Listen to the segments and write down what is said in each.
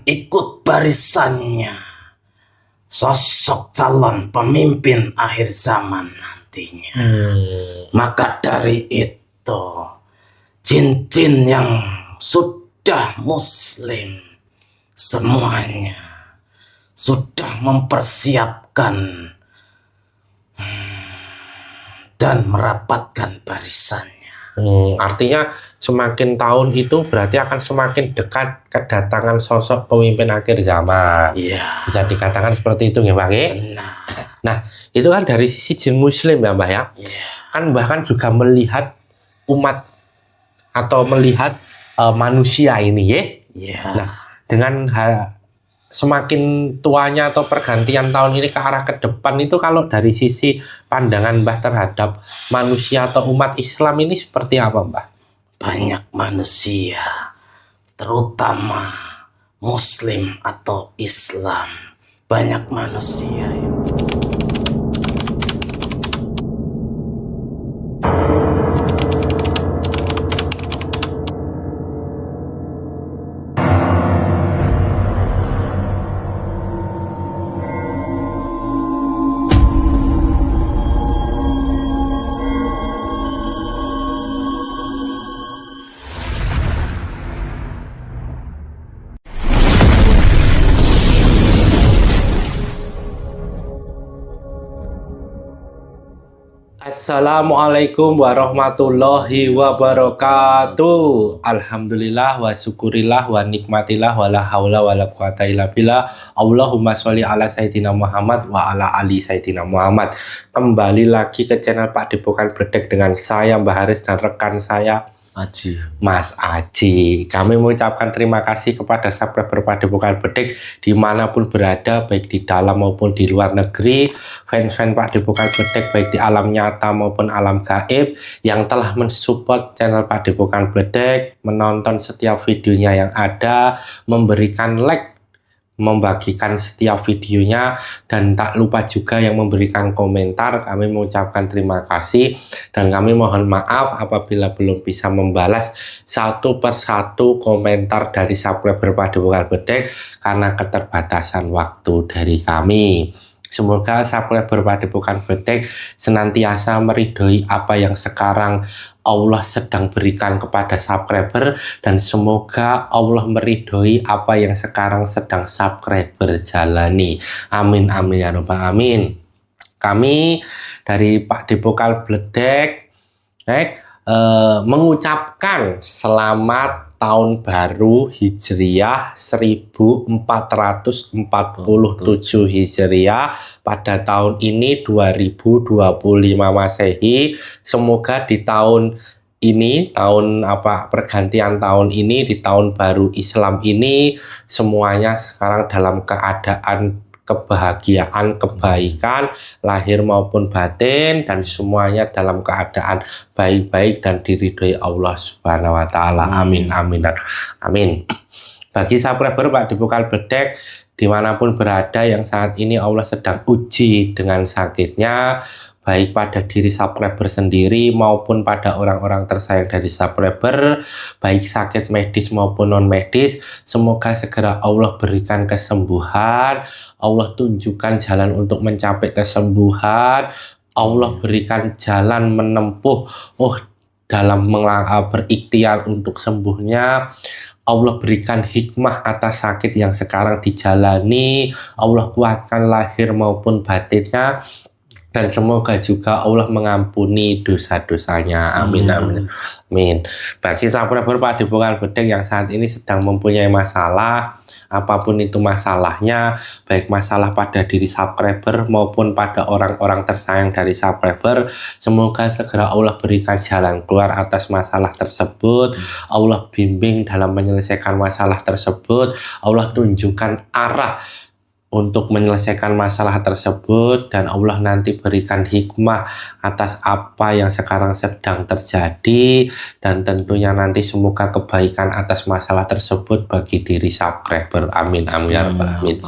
ikut barisannya sosok calon pemimpin akhir zaman nantinya. Maka dari itu, jin-jin yang sudah muslim semuanya sudah mempersiapkan dan merapatkan barisannya. Artinya semakin tahun itu berarti akan semakin dekat kedatangan sosok pemimpin akhir zaman. Iya. Bisa dikatakan seperti itu ya Mbak ya? Nah, itu kan dari sisi jin muslim ya Mbak ya? Iya. Kan bahkan juga melihat umat atau melihat manusia ini ya? Iya. Nah, dengan semakin tuanya atau pergantian tahun ini ke arah ke depan itu, kalau dari sisi pandangan Mbah terhadap manusia atau umat Islam ini seperti apa Mbah? Banyak manusia, terutama muslim atau Islam, banyak manusia yang Assalamualaikum warahmatullahi wabarakatuh. Alhamdulillah wa syukurillah wa nikmatillah wa la haula wa la quwata illa billah. Allahumma sholli ala sayyidina Muhammad wa ala ali sayyidina Muhammad. Kembali lagi ke channel Pak Depokan Bledek dengan saya Mbah Haris dan rekan saya Aji. Mas Aji. Kami mengucapkan terima kasih kepada subscriber Pak Depokan Bledek dimanapun berada, baik di dalam maupun di luar negeri, fans-fans Pak Depokan Bledek baik di alam nyata maupun alam gaib yang telah mensupport channel Pak Depokan Bledek, menonton setiap videonya yang ada, memberikan like, membagikan setiap videonya, dan tak lupa juga yang memberikan komentar. Kami mengucapkan terima kasih dan kami mohon maaf apabila belum bisa membalas satu persatu komentar dari subscriber Pak Depokan Bledek karena keterbatasan waktu dari kami. Semoga subscriber Pak Depokan Bledek senantiasa meridhoi apa yang sekarang Allah sedang berikan kepada subscriber, dan semoga Allah meridhoi apa yang sekarang sedang subscriber jalani. Amin amin ya rabbal alamin. Kami dari Pak Depokan Bledek mengucapkan selamat tahun baru Hijriah 1447 Hijriah pada tahun ini 2025 Masehi. Semoga di tahun ini, pergantian tahun ini, di tahun baru Islam ini, semuanya sekarang dalam keadaan kebahagiaan, kebaikan, lahir maupun batin, dan semuanya dalam keadaan baik-baik dan diridhoi Allah Subhanahu wa Ta'ala. Amin, amin, dan amin. Bagi subscriber Pak Depokan Bledek dimanapun berada yang saat ini Allah sedang uji dengan sakitnya, baik pada diri subscriber sendiri maupun pada orang-orang tersayang dari subscriber, baik sakit medis maupun non medis, semoga segera Allah berikan kesembuhan, Allah tunjukkan jalan untuk mencapai kesembuhan, Allah berikan jalan menempuh dalam berikhtiar untuk sembuhnya, Allah berikan hikmah atas sakit yang sekarang dijalani, Allah kuatkan lahir maupun batinnya, dan semoga juga Allah mengampuni dosa-dosanya. Amin, amin, amin. Bagi subscriber Pak Depokan Bledek yang saat ini sedang mempunyai masalah, apapun itu masalahnya, baik masalah pada diri subscriber maupun pada orang-orang tersayang dari subscriber, semoga segera Allah berikan jalan keluar atas masalah tersebut, Allah bimbing dalam menyelesaikan masalah tersebut, Allah tunjukkan arah untuk menyelesaikan masalah tersebut, dan Allah nanti berikan hikmah atas apa yang sekarang sedang terjadi, dan tentunya nanti semoga kebaikan atas masalah tersebut bagi diri subscriber. Amin amin ya rabbal alamin.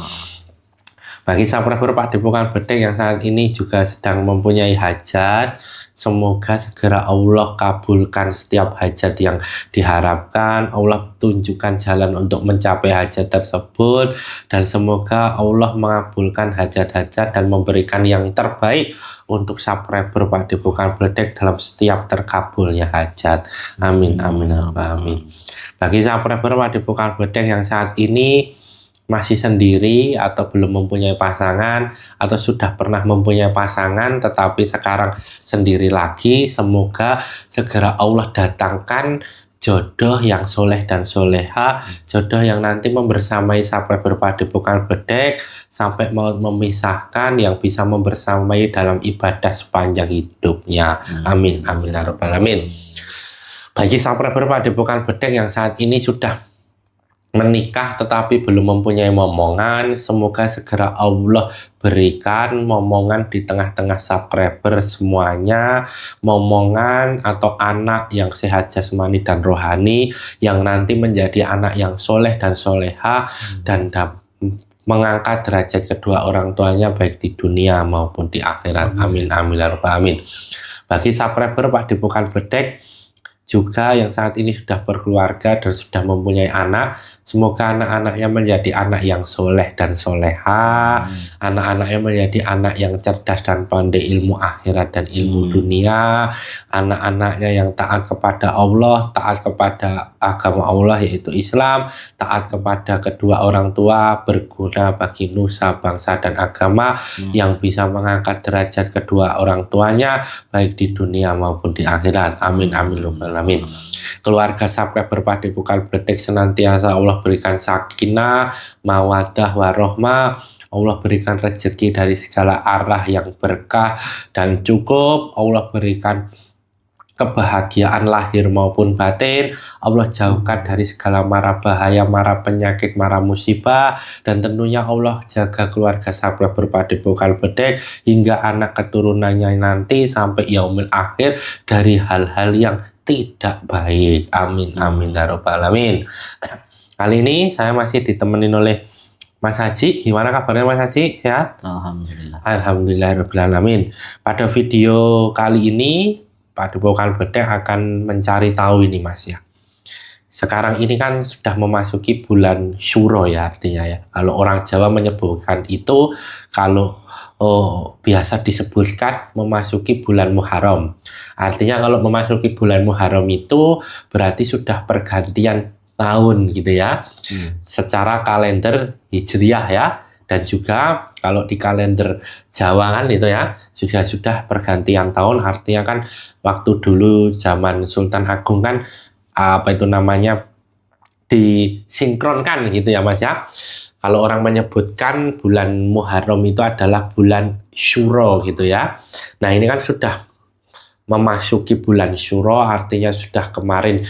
Bagi subscriber Pak Depokan Bledek yang saat ini juga sedang mempunyai hajat, Semoga segera Allah kabulkan setiap hajat yang diharapkan, Allah tunjukkan jalan untuk mencapai hajat tersebut, dan semoga Allah mengabulkan hajat-hajat dan memberikan yang terbaik untuk subscriber Padepokan Bledek dalam setiap terkabulnya hajat. Amin, amin, amin. Bagi subscriber Padepokan Bledek yang saat ini masih sendiri atau belum mempunyai pasangan atau sudah pernah mempunyai pasangan tetapi sekarang sendiri lagi, semoga segera Allah datangkan jodoh yang soleh dan soleha, jodoh yang nanti membersamai subscriber Padepokan Bledek sampai mau memisahkan, yang bisa membersamai dalam ibadah sepanjang hidupnya. Amin, amin, ya rabbal alamin. Bagi subscriber Padepokan Bledek yang saat ini sudah menikah tetapi belum mempunyai momongan, semoga segera Allah berikan momongan di tengah-tengah subscriber semuanya, momongan atau anak yang sehat jasmani dan rohani, yang nanti menjadi anak yang soleh dan soleha dan mengangkat derajat kedua orang tuanya baik di dunia maupun di akhirat. Amin, amin, ya rabbal alamin. Bagi subscriber Padepokan Bledek juga yang saat ini sudah berkeluarga dan sudah mempunyai anak, semoga anak-anaknya menjadi anak yang soleh dan soleha, anak-anaknya menjadi anak yang cerdas dan pandai ilmu akhirat dan ilmu dunia, anak-anaknya yang taat kepada Allah, taat kepada agama Allah yaitu Islam, taat kepada kedua orang tua, berguna bagi nusa, bangsa, dan agama, yang bisa mengangkat derajat kedua orang tuanya baik di dunia maupun di akhirat. Amin, amin, amin. Keluarga subscriber Padepokan Bledek senantiasa Allah berikan sakinah, mawadah, warohmah, Allah berikan rezeki dari segala arah yang berkah dan cukup, Allah berikan kebahagiaan lahir maupun batin, Allah jauhkan dari segala mara bahaya, mara penyakit, mara musibah, dan tentunya Allah jaga keluarga subscriber Padepokan Bledek hingga anak keturunannya nanti sampai yaumil akhir dari hal-hal yang tidak baik. Amin, amin, ya rabbal alamin. Kali ini saya masih ditemenin oleh Mas Haji. Gimana kabarnya Mas Haji? Sehat? Alhamdulillah. Alhamdulillah rabbil alamin. Pada video kali ini Padepokan Bledek akan mencari tahu ini Mas ya. Sekarang ini kan sudah memasuki bulan Syuro ya, artinya ya. Kalau orang Jawa menyebutkan itu, kalau biasa disebutkan memasuki bulan Muharram. Artinya kalau memasuki bulan Muharram itu berarti sudah pergantian tahun gitu ya. Secara kalender Hijriah ya. Dan juga kalau di kalender Jawa kan itu ya, sudah pergantian tahun, artinya kan waktu dulu zaman Sultan Agung kan apa itu namanya disinkronkan gitu ya Mas ya. Kalau orang menyebutkan bulan Muharram itu adalah bulan Syuro gitu ya. Nah ini kan sudah memasuki bulan Syuro, artinya sudah kemarin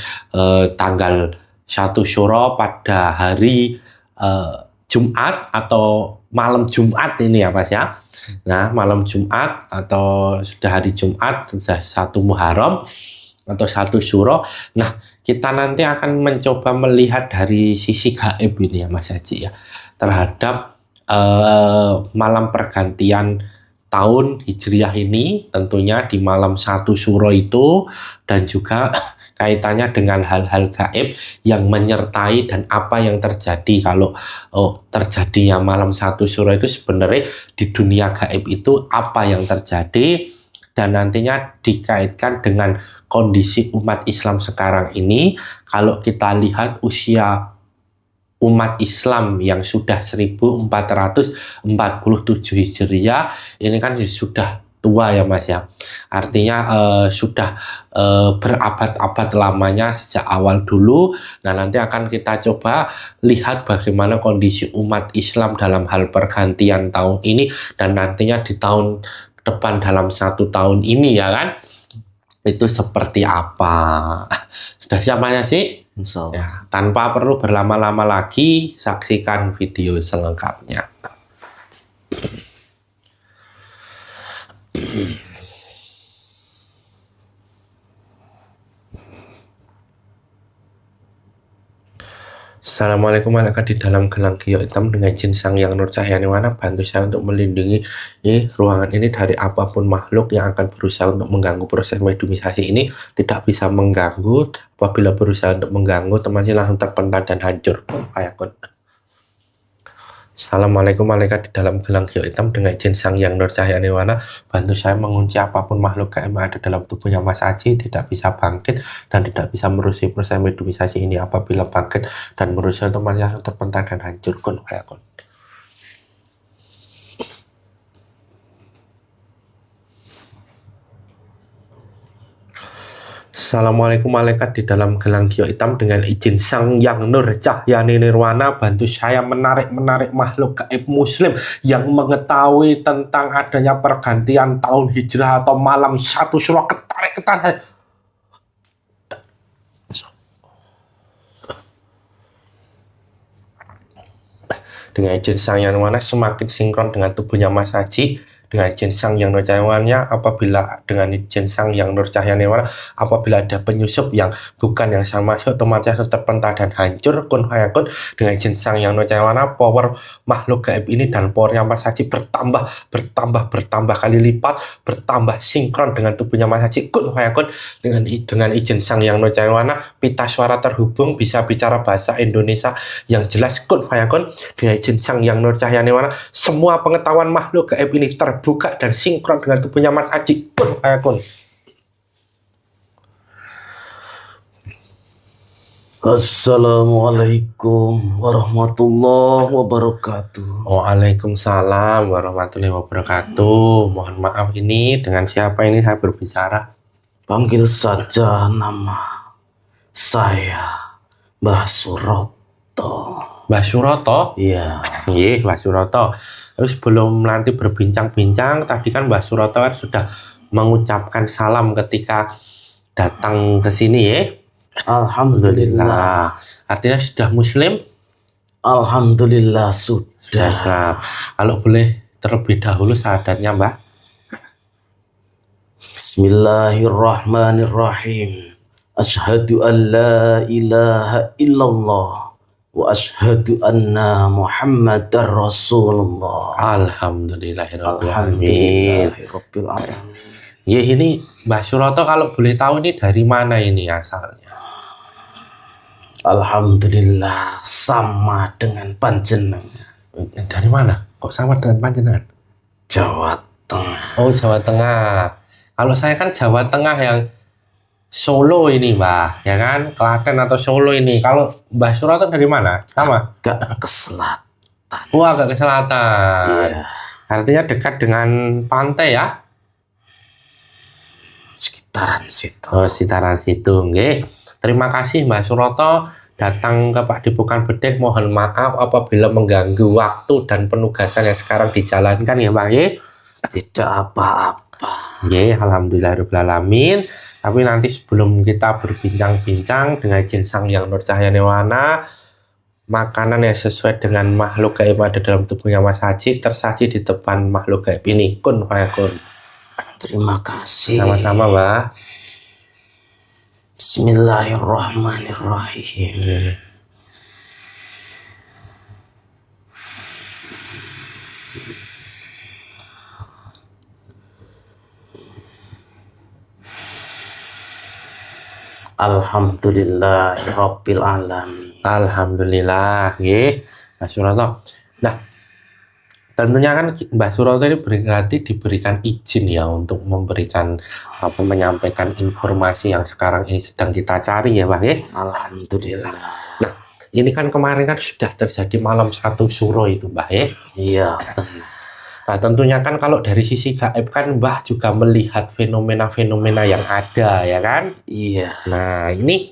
tanggal 1 Syuro pada hari Jumat atau malam Jumat ini ya Mas ya. Nah malam Jumat atau sudah hari Jumat, sudah 1 Muharram atau 1 Syuro. Nah kita nanti akan mencoba melihat dari sisi gaib ini ya Mas Haji ya, terhadap malam pergantian tahun Hijriah ini, tentunya di malam 1 Syuro itu, dan juga kaitannya dengan hal-hal gaib yang menyertai dan apa yang terjadi kalau terjadinya malam 1 Syuro itu sebenarnya di dunia gaib itu apa yang terjadi, dan nantinya dikaitkan dengan kondisi umat Islam sekarang ini. Kalau kita lihat usia umat Islam yang sudah 1447 Hijriah ini kan sudah tua ya Mas ya, artinya sudah berabad-abad lamanya sejak awal dulu. Nah nanti akan kita coba lihat bagaimana kondisi umat Islam dalam hal pergantian tahun ini, dan nantinya di tahun depan dalam 1 tahun ini ya kan, itu seperti apa. Sudah siap Mas sih? Ya, tanpa perlu berlama-lama lagi, saksikan video selengkapnya. Assalamualaikum malaikat di dalam gelang giok hitam dengan jin sang yang nur cahaya nirwana, bantu saya untuk melindungi ruangan ini dari apapun makhluk yang akan berusaha untuk mengganggu proses mediumisasi ini. Tidak bisa mengganggu. Apabila berusaha untuk mengganggu, teman saya langsung terpental dan hancur. Ayakun. Assalamualaikum malaikat di dalam gelang giok hitam dengan jin sang yang nur cahaya nirwana, bantu saya mengunci apapun makhluk gaib yang ada dalam tubuhnya Mas Aji, tidak bisa bangkit dan tidak bisa merusak proses mediumisasi ini. Apabila bangkit dan merusak, temannya terpental dan hancur. Kun ayakun. Assalamualaikum malaikat di dalam gelang giok hitam dengan izin sang yang nur cahaya nirwana, bantu saya menarik makhluk gaib muslim yang mengetahui tentang adanya pergantian tahun hijrah atau malam 1 Syuro. Ketarik dengan izin sang yang nirwana, semakin sinkron dengan tubuhnya Mas Haji. Dengan izin sang yang nur cahayanya, apabila dengan izin sang yang nur cahaya nirwana, apabila ada penyusup yang bukan yang sama masuk, otomatis terpental dan hancur. Kun hayakun. Dengan izin sang yang nur cahayanya, power makhluk gaib ini dan powernya Mas Haji bertambah kali lipat, bertambah sinkron dengan tubuhnya Mas Haji. Kun hayakun. Dengan izin sang yang nur cahayanya, pita suara terhubung, bisa bicara bahasa Indonesia yang jelas. Kun hayakun. Dengan izin sang yang nur cahaya nirwana, semua pengetahuan makhluk gaib ini terbuka dan sinkron dengan tubuhnya Mas Aji. Kun ayakun. Assalamualaikum warahmatullahi wabarakatuh. Waalaikumsalam warahmatullahi wabarakatuh. Mohon maaf, ini dengan siapa ini saya berbicara? Panggil saja nama saya Mbah Suroto. Mbah Suroto? Iya. Iya, Mbah Suroto. Terus sebelum nanti berbincang-bincang, tadi kan Mbah Suroto kan sudah mengucapkan salam ketika datang ke sini ya. Alhamdulillah. Artinya sudah muslim? Alhamdulillah sudah. Nah, kalau boleh terlebih dahulu syahadatnya Mbah. Bismillahirrahmanirrahim. Asyhadu an la ilaha illallah wa asyhadu anna Muhammadar Rasulullah. Alhamdulillahirrahmanirrahim. Ya, ini Mbah Suroto kalau boleh tahu ini dari mana ini asalnya? Alhamdulillah sama dengan panjenengan. Dari mana? Kok sama dengan panjenengan? Jawa Tengah. Oh, Jawa Tengah. Kalau saya kan Jawa Tengah yang Solo ini Mbah, ya kan? Klaten atau Solo ini. Kalau Mbah Suroto dari mana? Sama? Agak ke selatan. Wah, agak ke selatan. Iya. Artinya dekat dengan pantai ya? Sekitaran situ. Oh, sekitaran situ. Nggih. Terima kasih Mbah Suroto datang ke Padepokan Bedeh. Mohon maaf apabila mengganggu waktu dan penugasan yang sekarang dijalankan ya Mbah. Tidak apa-apa. Alhamdulillahirrahmanirrahim. Tapi nanti sebelum kita berbincang-bincang dengan jin sang yang nur cahaya nirwana, makanan yang sesuai dengan makhluk gaib ada dalam tubuhnya Mas Haji tersaji di depan makhluk gaib ini. Kun fayakun. Terima kasih. Sama-sama Mbah. Bismillahirrahmanirrahim. Alhamdulillahirabbil alamin. Alhamdulillah, nggih, Mbah Suroto. Nah, tentunya kan Mbah Suroto ini berarti diberikan izin ya untuk memberikan menyampaikan informasi yang sekarang ini sedang kita cari ya, Mbah ya. Alhamdulillah. Nah, ini kan kemarin kan sudah terjadi malam 1 Syuro itu, Mbah ya. Iya. Nah, tentunya kan kalau dari sisi gaib kan Mbah juga melihat fenomena-fenomena yang ada ya kan? Iya. Nah, ini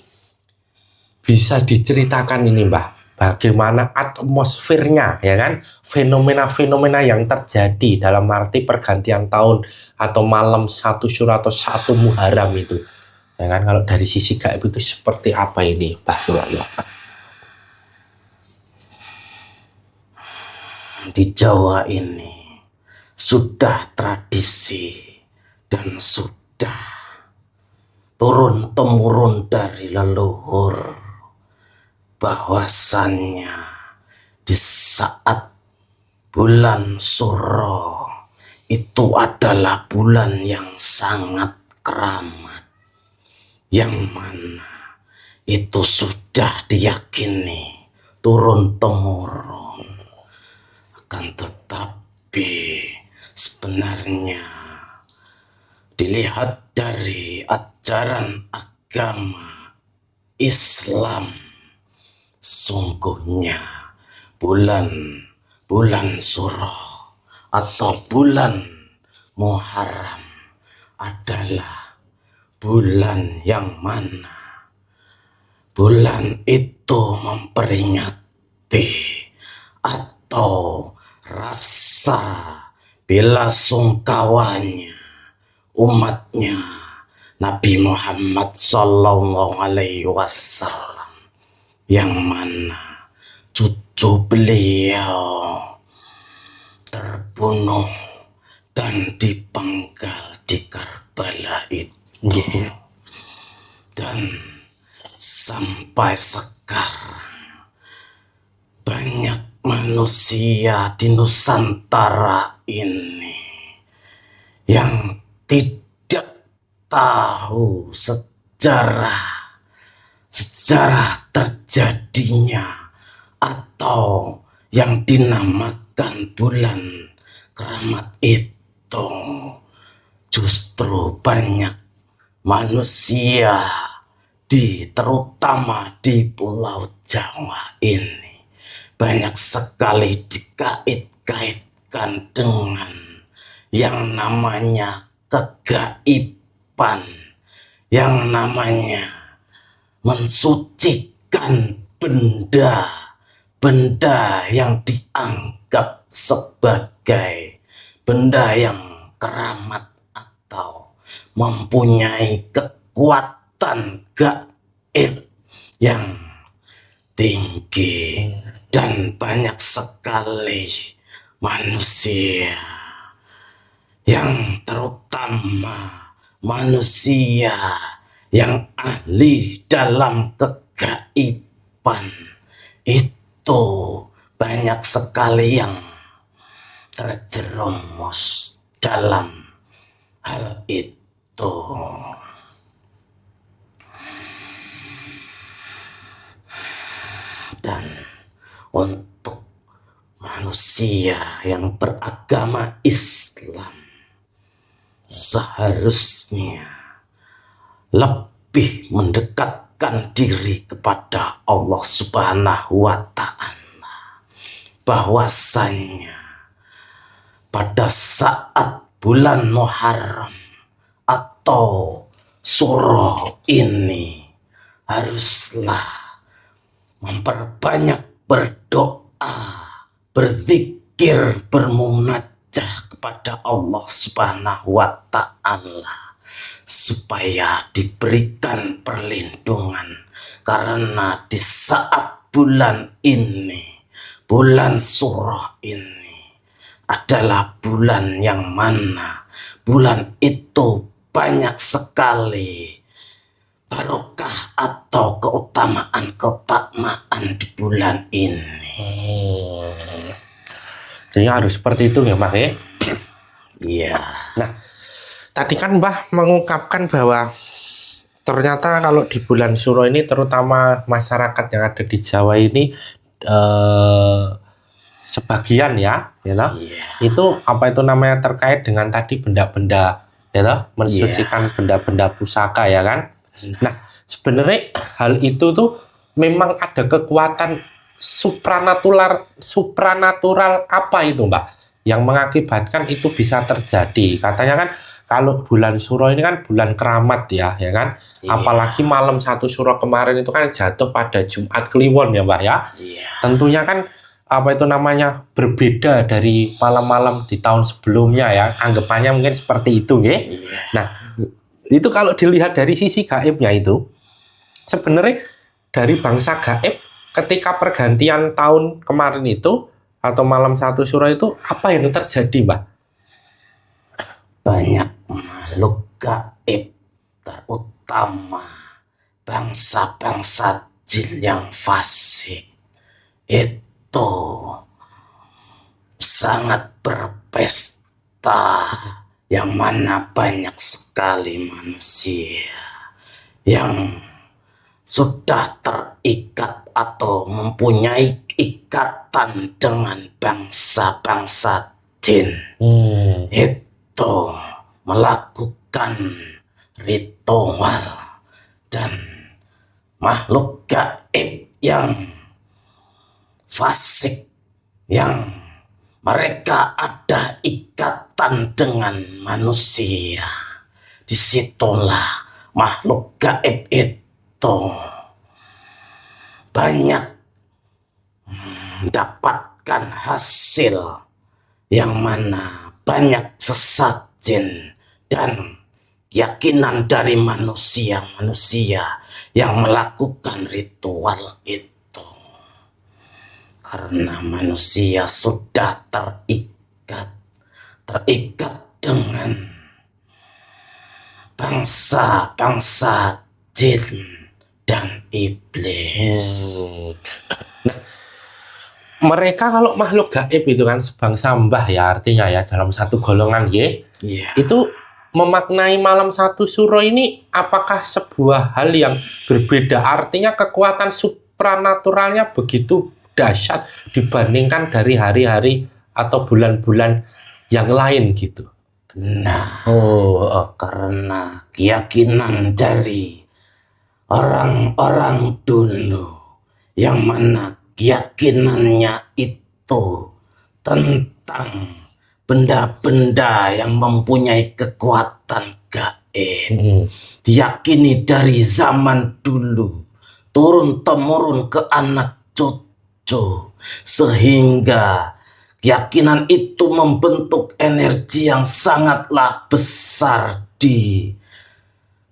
bisa diceritakan ini Mbah, bagaimana atmosfernya ya kan? Fenomena-fenomena yang terjadi dalam arti pergantian tahun atau malam 1 Syuro atau 1 Muharram itu. Ya kan, kalau dari sisi gaib itu seperti apa ini Mbah Suroto? Di Jawa ini sudah tradisi dan sudah turun-temurun dari leluhur bahwasannya di saat bulan Suro itu adalah bulan yang sangat keramat, yang mana itu sudah diyakini turun-temurun. Akan tetapi sebenarnya dilihat dari ajaran agama Islam, sungguhnya bulan Suro atau bulan Muharram adalah bulan yang mana bulan itu memperingati atau rasa bela sungkawanya umatnya Nabi Muhammad Sallallahu Alaihi Wasallam, yang mana cucu beliau terbunuh dan dipenggal di Karbala itu. Dan sampai sekarang banyak manusia di Nusantara ini yang tidak tahu sejarah terjadinya atau yang dinamakan bulan keramat itu. Justru banyak manusia terutama di Pulau Jawa ini banyak sekali dikait-kaitkan dengan yang namanya kegaiban, yang namanya mensucikan benda yang dianggap sebagai benda yang keramat atau mempunyai kekuatan gaib yang tinggi. Dan banyak sekali manusia, yang terutama manusia yang ahli dalam kegaiban itu banyak sekali yang terjerumus dalam hal itu. Dan untuk manusia yang beragama Islam seharusnya lebih mendekatkan diri kepada Allah Subhanahu wa Ta'ala, bahwasanya pada saat bulan Muharram atau Suro ini haruslah memperbanyak berdoa, berzikir, bermunajah kepada Allah Subhanahu wa Ta'ala supaya diberikan perlindungan. Karena di saat bulan ini, bulan Suro ini adalah bulan yang mana bulan itu banyak sekali barokah atau keutamaan di bulan ini. Jadi harus seperti itu ya Mbah ya? Iya. Nah, tadi kan Mbah mengungkapkan bahwa ternyata kalau di bulan Suro ini, terutama masyarakat yang ada di Jawa ini, sebagian ya Iya. itu apa itu namanya terkait dengan tadi benda-benda ya mensucikan benda-benda pusaka ya kan. Nah, sebenarnya hal itu tuh memang ada kekuatan supranatural apa itu Mbak yang mengakibatkan itu bisa terjadi. Katanya kan kalau bulan Suro ini kan bulan keramat ya kan. Iya. Apalagi malam 1 Suro kemarin itu kan jatuh pada Jumat Kliwon ya Mbak ya. Iya. Tentunya kan apa itu namanya berbeda dari malam-malam di tahun sebelumnya ya. Anggapannya mungkin seperti itu ya. Iya. Nah, itu kalau dilihat dari sisi gaibnya itu sebenarnya dari bangsa gaib ketika pergantian tahun kemarin itu atau malam 1 Suro itu apa yang terjadi Mbak? Banyak makhluk gaib, terutama bangsa-bangsa jin yang fasik itu sangat berpesta, yang mana banyak sekali manusia yang sudah terikat atau mempunyai ikatan dengan bangsa-bangsa jin. Itu melakukan ritual dan makhluk gaib yang fasik, yang mereka ada ikatan dengan manusia. Disitulah makhluk gaib itu banyak mendapatkan hasil, yang mana banyak sesat jin dan keyakinan dari manusia-manusia yang melakukan ritual itu. Karena manusia sudah terikat dengan bangsa-bangsa jin dan iblis. Nah, mereka kalau makhluk gaib itu kan sebangsa mbah ya, artinya ya dalam satu golongan ya. Itu memaknai malam satu suro ini apakah sebuah hal yang berbeda? Artinya kekuatan supranaturalnya begitu dahsyat dibandingkan dari hari-hari atau bulan-bulan yang lain gitu. Nah, karena keyakinan dari orang-orang dulu, yang mana keyakinannya itu tentang benda-benda yang mempunyai kekuatan gaib, diyakini dari zaman dulu turun-temurun ke anak cucu, sehingga keyakinan itu membentuk energi yang sangatlah besar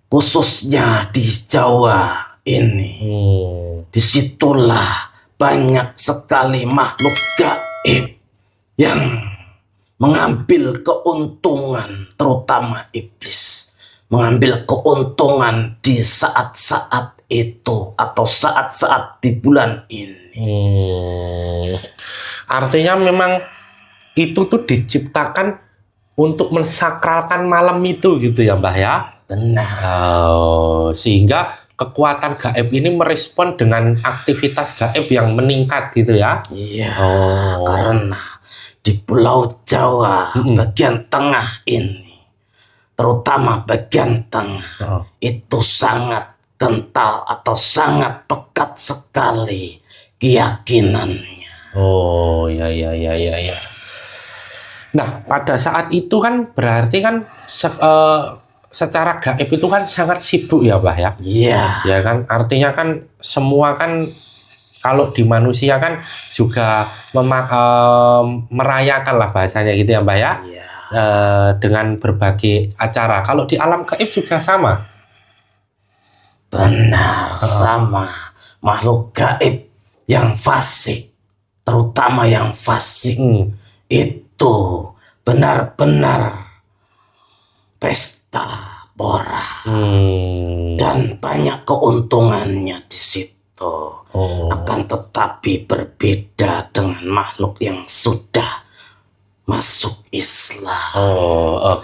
khususnya di Jawa ini. Disitulah banyak sekali makhluk gaib yang mengambil keuntungan, terutama iblis mengambil keuntungan di saat-saat itu atau saat-saat di bulan ini. Artinya memang itu tuh diciptakan untuk mensakralkan malam itu gitu ya Mbah ya? Benar. Sehingga kekuatan gaib ini merespon dengan aktivitas gaib yang meningkat gitu ya? Iya, karena di Pulau Jawa bagian tengah ini, terutama bagian tengah, itu sangat kental atau sangat pekat sekali keyakinannya. Ya. Nah, pada saat itu kan berarti kan secara gaib itu kan sangat sibuk ya, Mbah ya? Iya. Ya kan, artinya kan semua kan kalau di manusia kan juga merayakan lah bahasanya gitu ya, Mbah ya? Iya. Dengan berbagai acara. Kalau di alam gaib juga sama? Benar, sama. Makhluk gaib yang fasik, terutama yang fasik, itu benar-benar pesta pora dan banyak keuntungannya di situ. Akan tetapi berbeda dengan makhluk yang sudah masuk Islam.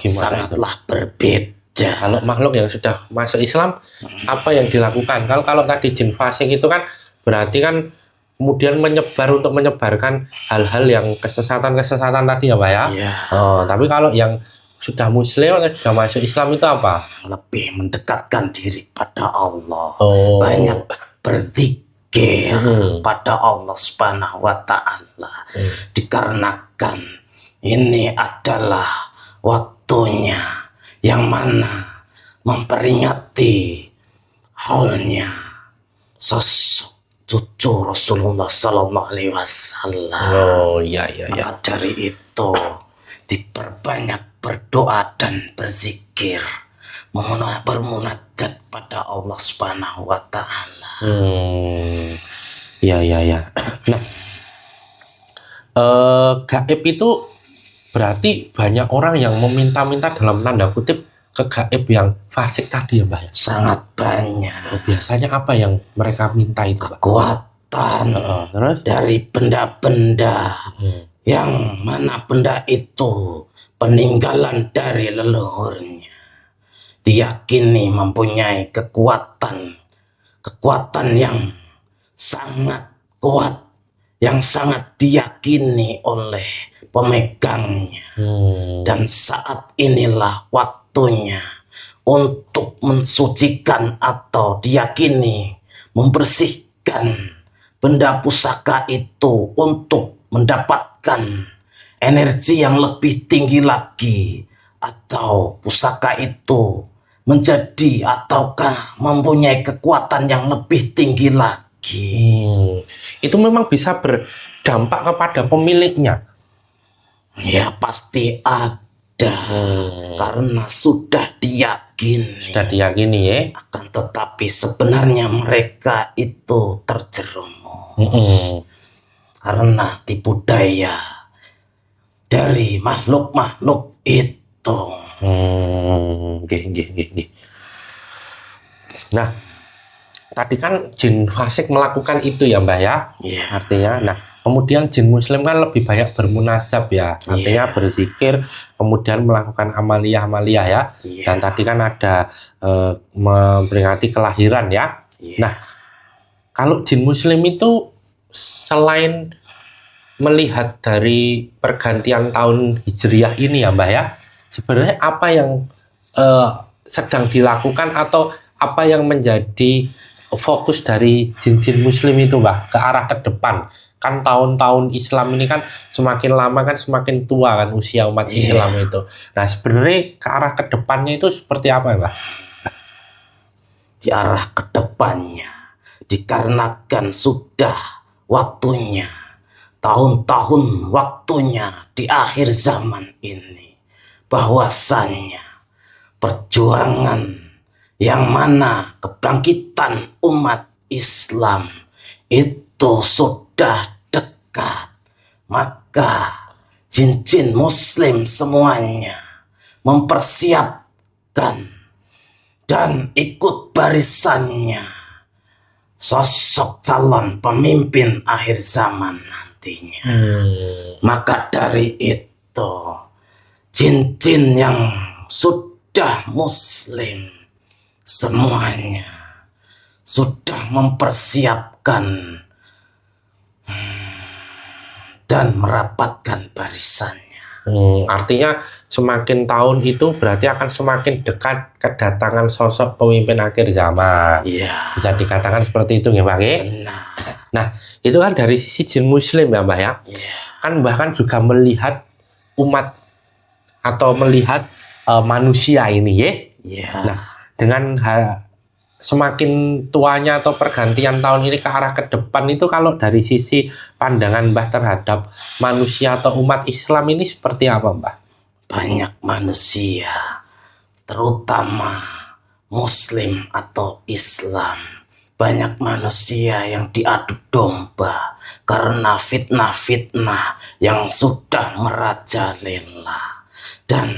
Sangatlah berbeda. Kalau makhluk yang sudah masuk Islam, apa yang dilakukan? Kalau tadi jin fasik itu kan berarti kan kemudian untuk menyebarkan hal-hal yang kesesatan tadi ya Pak ya? Iya. Tapi kalau yang sudah Muslim atau sudah masuk Islam itu apa? Lebih mendekatkan diri pada Allah. Banyak berzikir pada Allah Subhanahu wa Ta'ala. Dikarenakan ini adalah waktunya yang mana memperingati haulnya sosok cucu Rasulullah Sallallahu Alaihi Wasallam. Maka dari itu diperbanyak berdoa dan berzikir, bermunajat pada Allah Subhanahu wa Ta'ala. Ya. Nah, gaib itu berarti banyak orang yang meminta-minta dalam tanda kutip kegaib yang fasik tadi ya Mbah? Sangat banyak. Biasanya apa yang mereka minta itu Mbah? Kekuatan Terus? dari benda-benda yang mana benda itu peninggalan dari leluhurnya. Diyakini mempunyai kekuatan yang sangat kuat, yang sangat diyakini oleh pemegangnya. Dan saat inilah waktunya untuk mensucikan atau diyakini membersihkan benda pusaka itu untuk mendapatkan energi yang lebih tinggi lagi, atau pusaka itu menjadi ataukah mempunyai kekuatan yang lebih tinggi lagi. Itu memang bisa berdampak kepada pemiliknya. Ya pasti ada, karena sudah diyakini. Sudah diyakini ya. Akan tetapi sebenarnya mereka itu terjerumus karena tipu daya dari makhluk-makhluk itu. Nah, tadi kan jin fasik melakukan itu ya Mbah ya. Artinya, nah kemudian jin muslim kan lebih banyak bermunasab ya. Artinya berzikir, kemudian melakukan amaliyah-amaliyah ya. Dan tadi kan ada memperingati kelahiran ya. Nah, kalau jin muslim itu selain melihat dari pergantian tahun Hijriah ini ya Mbah ya, sebenarnya apa yang sedang dilakukan atau apa yang menjadi fokus dari jin-jin muslim itu Mbah ke arah ke depan? Kan tahun-tahun Islam ini kan semakin lama kan semakin tua kan usia umat Islam itu. Nah sebenarnya ke arah ke depannya itu seperti apa Mbah? Di arah ke depannya, dikarenakan sudah waktunya, tahun-tahun waktunya di akhir zaman ini, bahwasannya perjuangan yang mana kebangkitan umat Islam itu sudah dekat, maka jin-jin muslim semuanya mempersiapkan dan ikut barisannya sosok calon pemimpin akhir zaman nantinya. Maka dari itu, jin-jin yang sudah muslim semuanya sudah mempersiapkan dan merapatkan barisannya. Artinya semakin tahun itu berarti akan semakin dekat kedatangan sosok pemimpin akhir zaman. Bisa dikatakan seperti itu ya Mbah ya? Nah itu kan dari sisi jin muslim ya Mbah ya. Kan bahkan juga melihat umat atau melihat manusia ini ya. Nah dengan semakin tuanya atau pergantian tahun ini ke arah ke depan itu, kalau dari sisi pandangan Mbah terhadap manusia atau umat Islam ini seperti apa Mbah? Banyak manusia, terutama muslim atau Islam, banyak manusia yang diadu domba karena fitnah-fitnah yang sudah merajalela, dan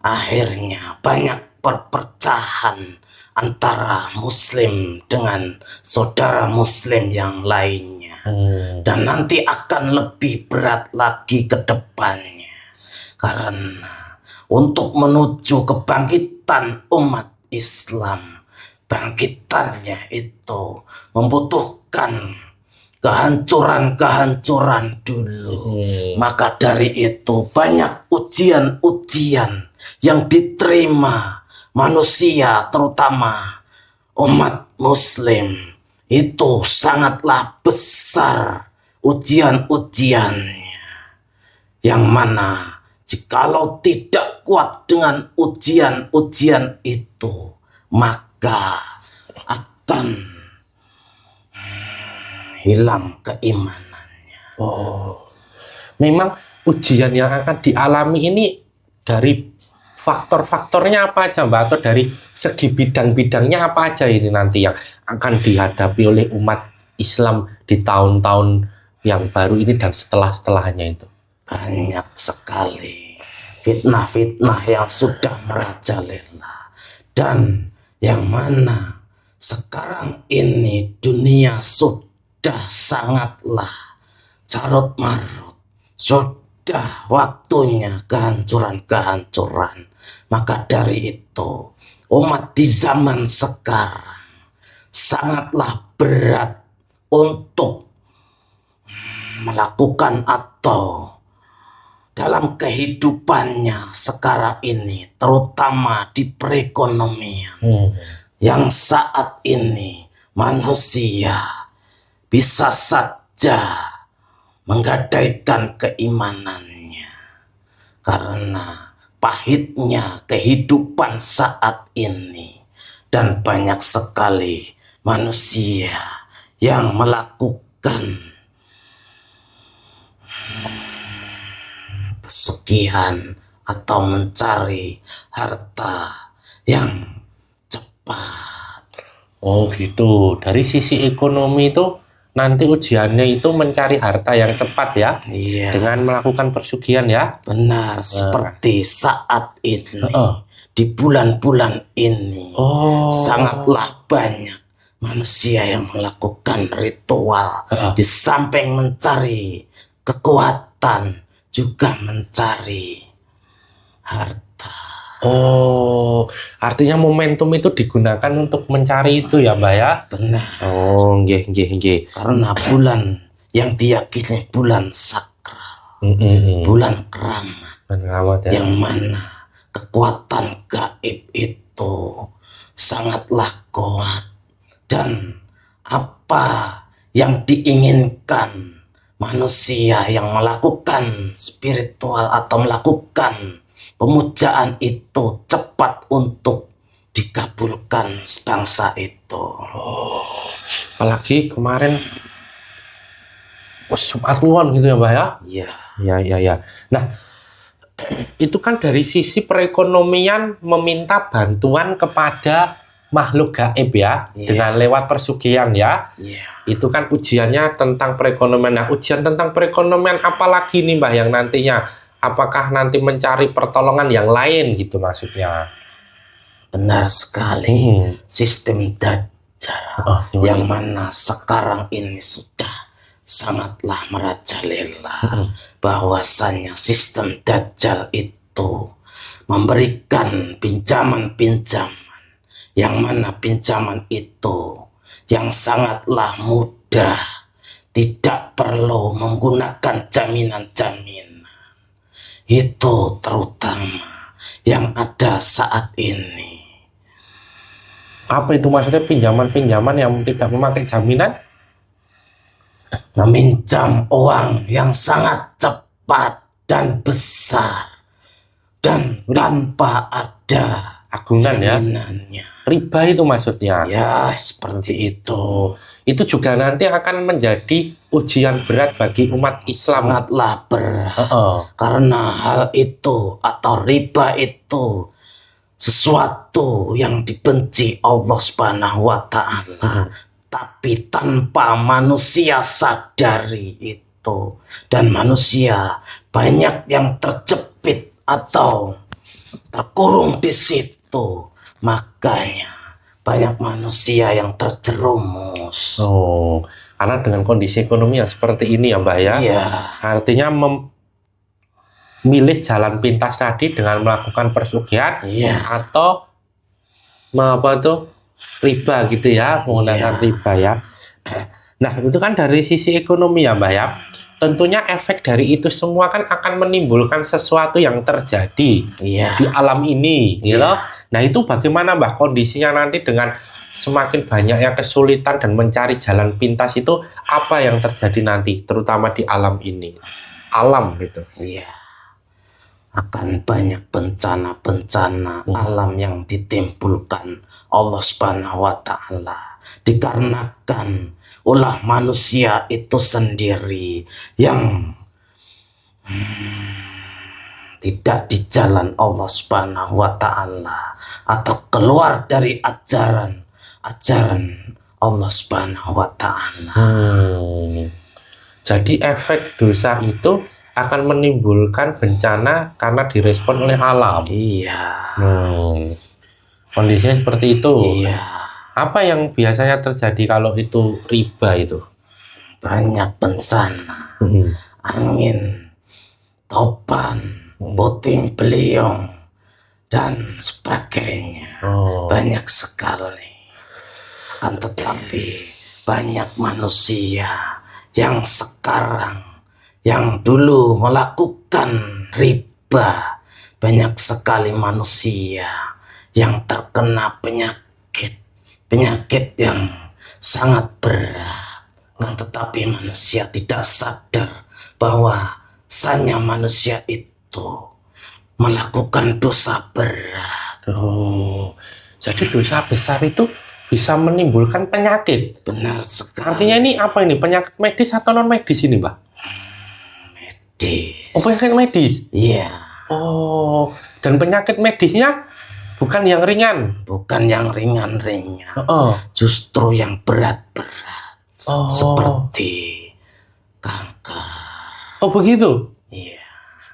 akhirnya banyak perpecahan antara muslim dengan saudara muslim yang lainnya. Dan nanti akan lebih berat lagi ke depannya, karena untuk menuju kebangkitan umat Islam, bangkitannya itu membutuhkan kehancuran-kehancuran dulu. Maka dari itu banyak ujian-ujian yang diterima manusia, terutama umat muslim, itu sangatlah besar ujian-ujiannya, yang mana jikalau tidak kuat dengan ujian-ujian itu, maka akan hilang keimanannya. Memang ujian yang akan dialami ini dari faktor-faktornya apa aja Mbak, atau dari segi bidang-bidangnya apa aja ini nanti yang akan dihadapi oleh umat Islam di tahun-tahun yang baru ini dan setelah-setelahnya itu? Banyak sekali. fitnah-fitnah yang sudah merajalela, dan yang mana sekarang ini dunia sudah sangatlah carut marut, sudah waktunya kehancuran-kehancuran. Maka dari itu umat di zaman sekarang sangatlah berat untuk melakukan atau dalam kehidupannya sekarang ini, terutama di perekonomian, yang saat ini manusia bisa saja menggadaikan keimanannya karena pahitnya kehidupan saat ini, dan banyak sekali manusia yang melakukan pesugihan atau mencari harta yang cepat. Oh gitu. Dari sisi ekonomi itu nanti ujiannya itu mencari harta yang cepat ya, Iya, dengan melakukan persugihan ya. benar. Seperti saat ini, Heeh. di bulan-bulan ini, Oh. sangatlah banyak manusia yang melakukan ritual. Di samping mencari kekuatan, juga mencari harta. Oh, artinya momentum itu digunakan untuk mencari itu ya, Mbak ya? Benar, Oh, nggih, nggih, nggih. karena bulan yang diyakini bulan sakral, bulan keramat, Pengamat ya. yang mana kekuatan gaib itu sangatlah kuat, dan apa yang diinginkan manusia yang melakukan spiritual atau melakukan pemujaan itu cepat untuk dikabulkan bangsa itu. Apalagi kemarin Jumat Kliwon gitu ya, Mbak ya? Iya, Ya, ya, ya. Nah, itu kan dari sisi perekonomian meminta bantuan kepada makhluk gaib ya, Iya. dengan lewat persugihan ya. iya. Itu kan ujiannya tentang perekonomian. Nah, ujian tentang perekonomian apalagi nih, Mbah, yang nantinya? Apakah nanti mencari pertolongan yang lain gitu maksudnya? Benar sekali. Sistem Dajjal gimana? yang mana sekarang ini sudah sangatlah merajalela, bahwasannya sistem Dajjal itu memberikan pinjaman-pinjaman, yang mana pinjaman itu yang sangatlah mudah, tidak perlu menggunakan jaminan-jaminan. Itu terutama yang ada saat ini. Apa itu maksudnya pinjaman-pinjaman yang tidak memakai jaminan? Meminjam uang yang sangat cepat dan besar, dan tanpa ada Agunan ya? jaminannya. Riba itu maksudnya? Ya, seperti itu. Itu juga nanti akan menjadi ujian berat bagi umat Islam. Sangatlah berat. Heeh. Karena hal itu atau riba itu sesuatu yang dibenci Allah Subhanahu wa Ta'ala, tapi tanpa manusia sadari itu, dan manusia banyak yang terjepit atau terkurung di situ, makanya banyak manusia yang terjerumus. Oh, karena dengan kondisi ekonomi yang seperti ini ya, Mbak ya. Iya, Artinya memilih jalan pintas tadi dengan melakukan persugihan iya, atau apa tuh riba gitu ya, menggunakan Iya. riba ya. Nah, itu kan dari sisi ekonomi ya, Mbak ya. Tentunya efek dari itu semua kan akan menimbulkan sesuatu yang terjadi iya. di alam ini, gitu. Iya. Nah, itu bagaimana, Mbak, kondisinya nanti dengan semakin banyaknya kesulitan dan mencari jalan pintas itu, apa yang terjadi nanti, terutama di alam ini? Alam gitu. Iya, akan banyak bencana-bencana alam yang ditimbulkan Allah Subhanahu wa Ta'ala, dikarenakan ulah manusia itu sendiri yang tidak di jalan Allah Subhanahu wa Ta'ala, atau keluar dari ajaran Allah Subhanahu wa Ta'ala. Jadi efek dosa itu akan menimbulkan bencana karena direspon oleh alam. Iya. Kondisinya seperti itu. Iya. Apa yang biasanya terjadi kalau itu riba itu? Banyak bencana, angin, topan, puting beliung, dan sebagainya. Banyak sekali. Akan tetapi banyak manusia yang sekarang, yang dulu melakukan riba, banyak sekali manusia yang terkena penyakit yang sangat berat. Tetapi manusia tidak sadar bahwa sanya manusia itu melakukan dosa berat. Jadi dosa besar itu bisa menimbulkan penyakit. Benar sekali. Artinya ini apa ini? Penyakit medis atau non medis ini, Mbak? Medis. Oh, penyakit medis? Iya. Oh, dan penyakit medisnya bukan yang ringan? Bukan yang ringan-ringan. Justru yang berat-berat. Seperti kanker. Oh, begitu? Iya.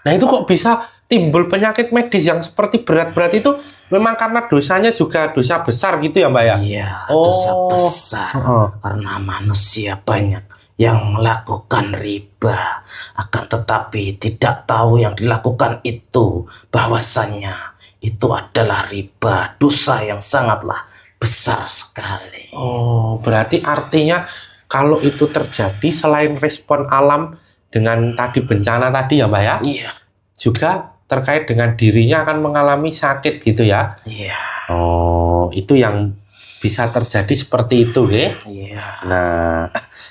Nah, itu kok bisa timbul penyakit medis yang seperti berat-berat itu memang karena dosanya juga dosa besar gitu ya, Mbak ya? Iya, dosa besar. Karena manusia banyak yang melakukan riba, akan tetapi tidak tahu yang dilakukan itu bahwasannya itu adalah riba, dosa yang sangatlah besar sekali. Oh, berarti artinya kalau itu terjadi selain respon alam dengan tadi bencana tadi ya, Mbak ya? Iya. Juga terkait dengan dirinya akan mengalami sakit gitu ya? Iya. Oh, itu yang bisa terjadi seperti itu, ya? Iya.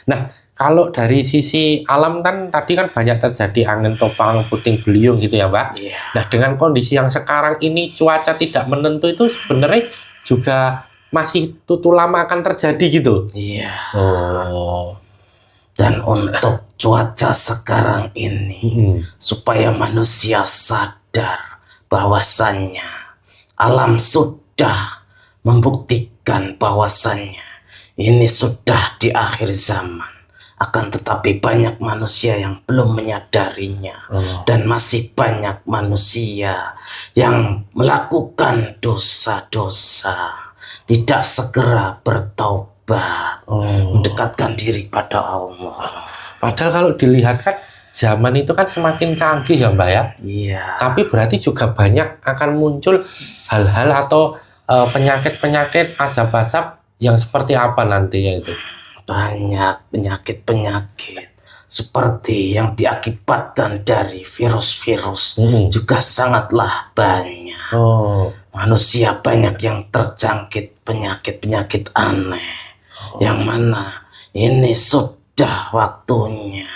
Nah, kalau dari sisi alam kan tadi kan banyak terjadi angin topang, puting beliung gitu ya, Mbak? Iya. Nah, dengan kondisi yang sekarang ini cuaca tidak menentu itu sebenarnya juga masih lama akan terjadi gitu? Iya. Oh. Dan untuk cuaca sekarang ini, supaya manusia sadar bahwasannya alam sudah membuktikan bahwasannya ini sudah di akhir zaman. Akan tetapi banyak manusia yang belum menyadarinya. Dan masih banyak manusia yang melakukan dosa-dosa, tidak segera bertaubat, mendekatkan diri pada Allah. Padahal kalau dilihat kan zaman itu kan semakin canggih ya, Mbak ya? Iya. Tapi berarti juga banyak akan muncul hal-hal atau penyakit-penyakit asap-asap yang seperti apa nantinya itu? Banyak penyakit-penyakit seperti yang diakibatkan dari virus-virus juga sangatlah banyak. Manusia banyak yang terjangkit penyakit-penyakit aneh, yang mana ini sudah waktunya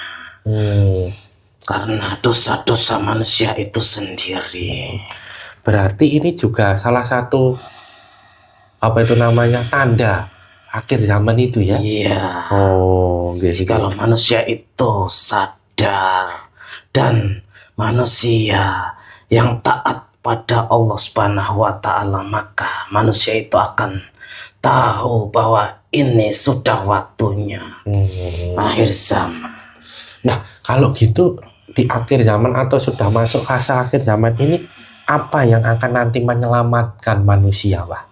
karena dosa-dosa manusia itu sendiri. Berarti ini juga salah satu apa itu namanya tanda akhir zaman itu ya? Iya. Gitu. Kalau manusia itu sadar dan manusia yang taat pada Allah Subhanahu wa Ta'ala, maka manusia itu akan tahu bahwa ini sudah waktunya akhir zaman. Nah, kalau gitu di akhir zaman atau sudah masuk fase akhir zaman ini, apa yang akan nanti menyelamatkan manusia, Pak?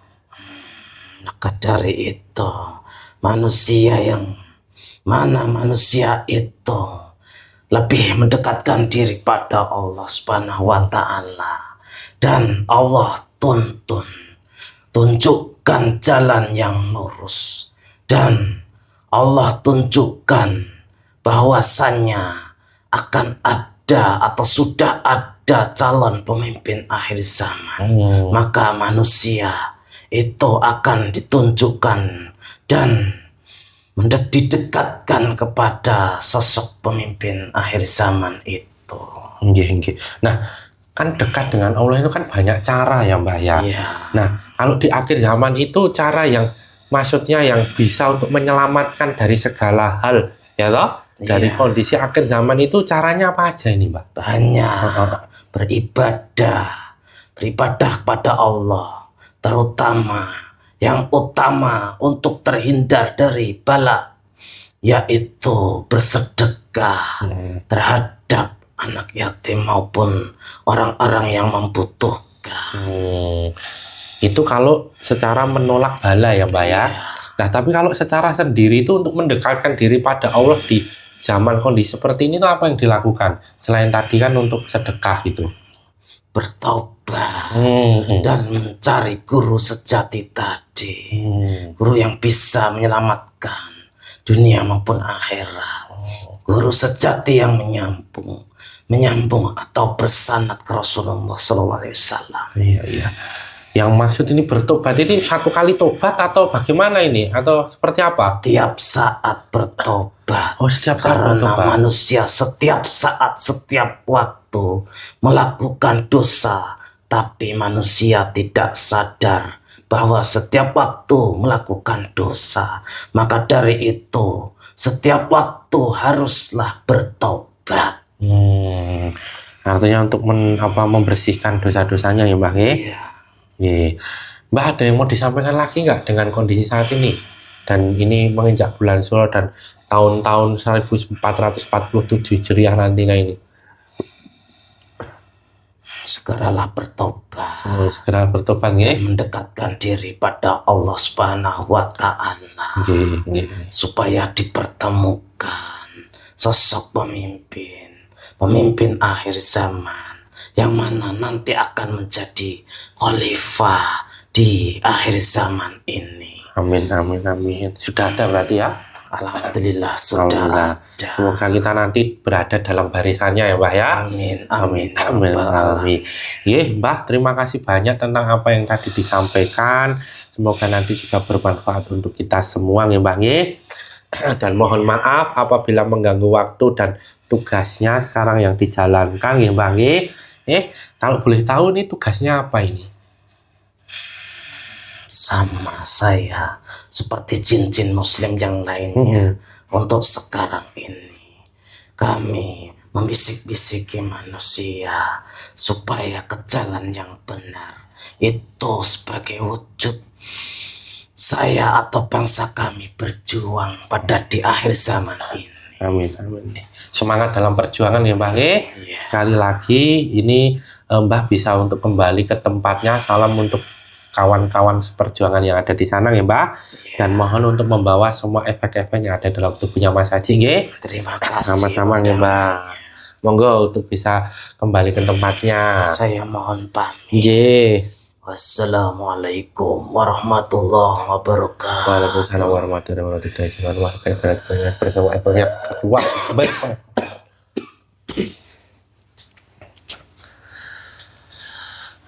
Maka dari itu, manusia itu lebih mendekatkan diri pada Allah Subhanahu wa Ta'ala, dan Allah tunjukkan jalan yang lurus, dan Allah tunjukkan bahwasannya akan ada atau sudah ada calon pemimpin akhir zaman. Maka manusia itu akan ditunjukkan dan didekatkan kepada sosok pemimpin akhir zaman itu. Nah, kan dekat dengan Allah itu kan banyak cara ya, Mbak ya. Iya. Nah, kalau di akhir zaman itu cara yang maksudnya yang bisa untuk menyelamatkan dari segala hal, ya toh? Dari kondisi akhir zaman itu caranya apa aja ini, Mbak? Banyak. Beribadah pada Allah, terutama yang utama untuk terhindar dari bala, yaitu bersedekah terhadap anak yatim maupun orang-orang yang membutuhkan. Itu kalau secara menolak bala ya Mbak ya. Nah tapi kalau secara sendiri itu untuk mendekatkan diri pada Allah di zaman kondisi seperti ini tuh apa yang dilakukan? Selain tadi kan untuk sedekah gitu. Bertobat dan mencari guru sejati tadi, guru yang bisa menyelamatkan dunia maupun akhirat, guru sejati yang menyambung atau bersanad ke Rasulullah SAW. Iya. Yang maksud ini bertobat ini satu kali tobat atau bagaimana ini? Atau seperti apa? Setiap saat bertobat. Oh, setiap saat Karena bertobat. manusia setiap saat, setiap waktu melakukan dosa, tapi manusia tidak sadar bahwa setiap waktu melakukan dosa. Maka dari itu, setiap waktu haruslah bertobat. Artinya untuk membersihkan dosa-dosanya ya Mbak ya? Iya. Mbak ada yang mau disampaikan lagi nggak dengan kondisi saat ini? Dan ini menginjak bulan Syuro dan tahun-tahun 1447 Hijriah nantinya ini. Segeralah bertobat. Segera bertobat ya. Mendekatkan diri pada Allah Subhanahu wa Ta'ala. Supaya dipertemukan sosok pemimpin akhir zaman, yang mana nanti akan menjadi khalifah di akhir zaman ini. Amin. Sudah ada berarti ya? Alhamdulillah sudah ada. Semoga kita nanti berada dalam barisannya ya Mbak ya. Amin. Mbak, terima kasih banyak tentang apa yang tadi disampaikan. Semoga nanti juga bermanfaat untuk kita semua ya Mbak. Dan mohon maaf apabila mengganggu waktu dan tugasnya sekarang yang dijalankan ya Mbak. Kalau boleh tahu nih tugasnya apa ini? Sama saya seperti jin-jin muslim yang lainnya. Untuk sekarang ini kami membisik-bisiki manusia supaya ke jalan yang benar. Itu sebagai wujud saya atau bangsa kami berjuang pada di akhir zaman ini. Amin. Semangat dalam perjuangan ya Mbak. Sekali lagi ini Mbah bisa untuk kembali ke tempatnya. Salam untuk kawan-kawan perjuangan yang ada di sana ya Mbak. Dan mohon untuk membawa semua efek-efek yang ada dalam tubuhnya Mas Haji nggih. Terima kasih. Sama-sama ya Mbak. Monggo untuk bisa kembali ke tempatnya. Saya mohon pamit. Nggih. Wassalamualaikum warahmatullahi wabarakatuh. Waalaikumsalam warahmatullahi wabarakatuh.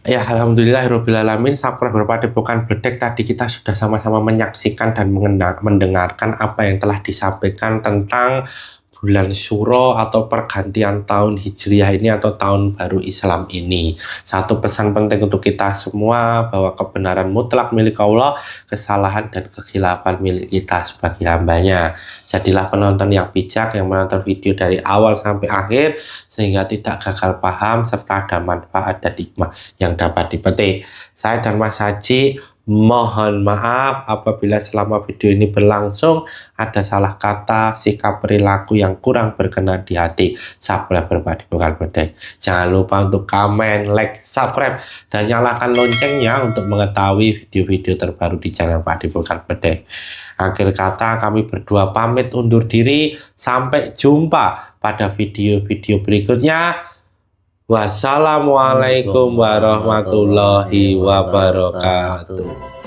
Ya, alhamdulillahirobbilalamin. Sampurna berpadepokan bedek, tadi kita sudah sama-sama menyaksikan dan mendengarkan apa yang telah disampaikan tentang bulan Syuro atau pergantian tahun Hijriah ini atau tahun baru Islam ini. Satu pesan penting untuk kita semua bahwa kebenaran mutlak milik Allah, kesalahan dan kekhilafan milik kita sebagai hambanya. Jadilah penonton yang bijak yang menonton video dari awal sampai akhir sehingga tidak gagal paham serta ada manfaat dan hikmah yang dapat dipetik. Saya dan Mas Haji mohon maaf apabila selama video ini berlangsung ada salah kata, sikap perilaku yang kurang berkenan di hati. Sabar berpadepokan bedek. Jangan lupa untuk komen, like, subscribe, dan nyalakan loncengnya untuk mengetahui video-video terbaru di channel Padepokan Bedek. Akhir kata kami berdua pamit undur diri. Sampai jumpa pada video-video berikutnya. Wassalamualaikum warahmatullahi wabarakatuh.